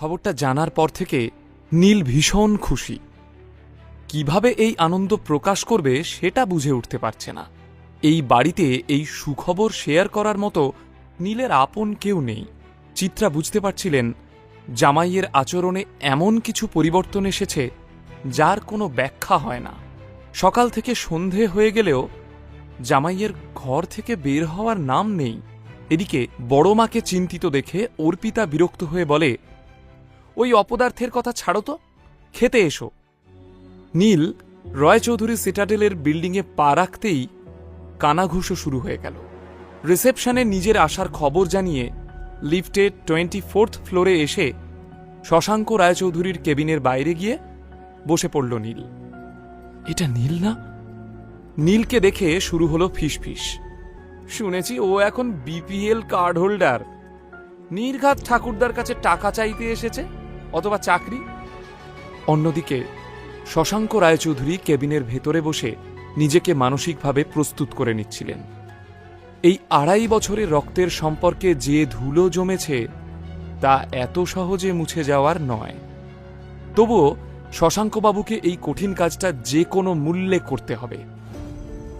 খবরটা জানার পর থেকে নীল ভীষণ খুশি। কিভাবে এই আনন্দ প্রকাশ করবে সেটা বুঝে উঠতে পারছে না। এই বাড়িতে এই সুখবর শেয়ার করার মতো নীলের আপন কেউ নেই। চিত্রা বুঝতে পারছিলেন জামাইয়ের আচরণে এমন কিছু পরিবর্তন এসেছে যার কোনো ব্যাখ্যা হয় না। সকাল থেকে সন্ধে হয়ে গেলেও জামাইয়ের ঘর থেকে বের হওয়ার নাম নেই। এদিকে বড় মাকে চিন্তিত দেখে অর্পিতা বিরক্ত হয়ে বলে, ওই অপদার্থের কথা ছাড়ো তো, খেতে এসো। নীল রয়চৌধুরী সিটাডেলের বিল্ডিংয়ে পা রাখতেই কানাঘুষো শুরু হয়ে গেল। রিসেপশনে নিজের আসার খবর জানিয়ে লিফটে 24th ফ্লোরে এসে শশাঙ্ক রায়চৌধুরীর কেবিনের বাইরে গিয়ে বসে পড়ল নীল। এটা নীল না? নীলকে দেখে শুরু হলো ফিসফিস। শুনেছি ও এখন বিপিএল কার্ড হোল্ডার। নির্ঘাত ঠাকুরদার কাছে টাকা চাইতে এসেছে, অথবা চাকরি। অন্যদিকে শশাঙ্ক রায়চৌধুরী কেবিনের ভেতরে বসে নিজেকে মানসিকভাবে প্রস্তুত করে নিচ্ছিলেন। এই 2.5 বছরের রক্তের সম্পর্কে যে ধুলো জমেছে তা এত সহজে মুছে যাওয়ার নয়। তবুও শশাঙ্কবাবুকে এই কঠিন কাজটা যে কোনো মূল্যে করতে হবে।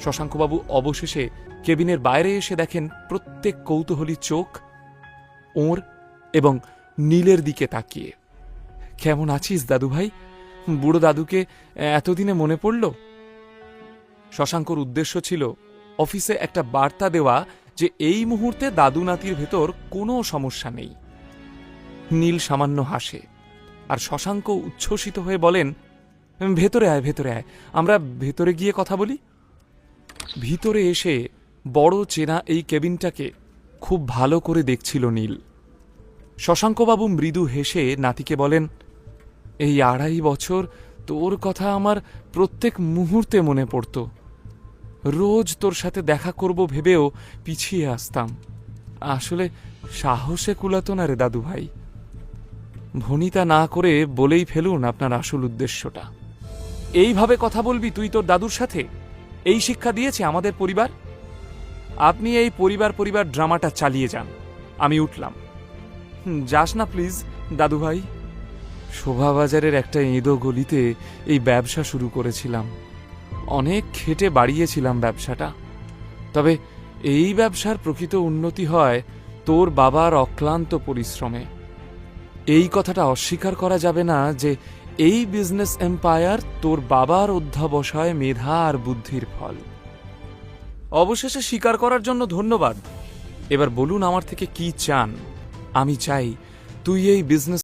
শশাঙ্কবাবু অবশেষে কেবিনের বাইরে এসে দেখেন প্রত্যেক কৌতূহলী চোখ ওর এবং নীলের দিকে তাকিয়ে। কেমন আছিস দাদু ভাই? বুড়ো দাদুকে এতদিনে মনে পড়ল? শশাঙ্কর উদ্দেশ্য ছিল অফিসে একটা বার্তা দেওয়া যে এই মুহূর্তে দাদু নাতির ভেতর কোনো সমস্যা নেই। নীল সামান্য হাসে, আর শশাঙ্ক উচ্ছ্বসিত হয়ে বলেন, ভেতরে আয়, ভেতরে আয়, আমরা ভেতরে গিয়ে কথা বলি। ভিতরে এসে বড় চেনা এই কেবিনটাকে খুব ভালো করে দেখছিল নীল। শশাঙ্কবাবু মৃদু হেসে নাতিকে বলেন, এই 2.5 বছর তোর কথা আমার প্রত্যেক মুহূর্তে মনে পড়ত। রোজ তোর সাথে দেখা করব ভেবেও পিছিয়ে আসতাম। আসলে সাহসে কুলাতো না রে দাদু ভাই। ভনিতা না করে বলেই ফেলুন আপনার আসল উদ্দেশ্যটা। এইভাবে কথা বলবি তুই তোর দাদুর সাথে? এই শিক্ষা দিয়েছে আমাদের পরিবার? আপনি এই পরিবার ড্রামাটা চালিয়ে যান। আমি উঠলাম। যাস না প্লিজ দাদু ভাই। শোভাবাজারের একটা এঁদো গলিতে এই ব্যবসা শুরু করেছিলাম। অনেক খেটে বাড়িয়েছিলাম ব্যবসাটা। তবে এই ব্যবসার প্রকৃত উন্নতি হয় তোর বাবার অক্লান্ত পরিশ্রমে। এই কথাটা অস্বীকার করা যাবে না যে এই বিজনেস এম্পায়ার তোর বাবার অধ্যবসায়, মেধা আর বুদ্ধির ফল। অবশেষে স্বীকার করার জন্য ধন্যবাদ। এবার বলুন আমার থেকে কি চান? আমি চাই তুই এই বিজনেস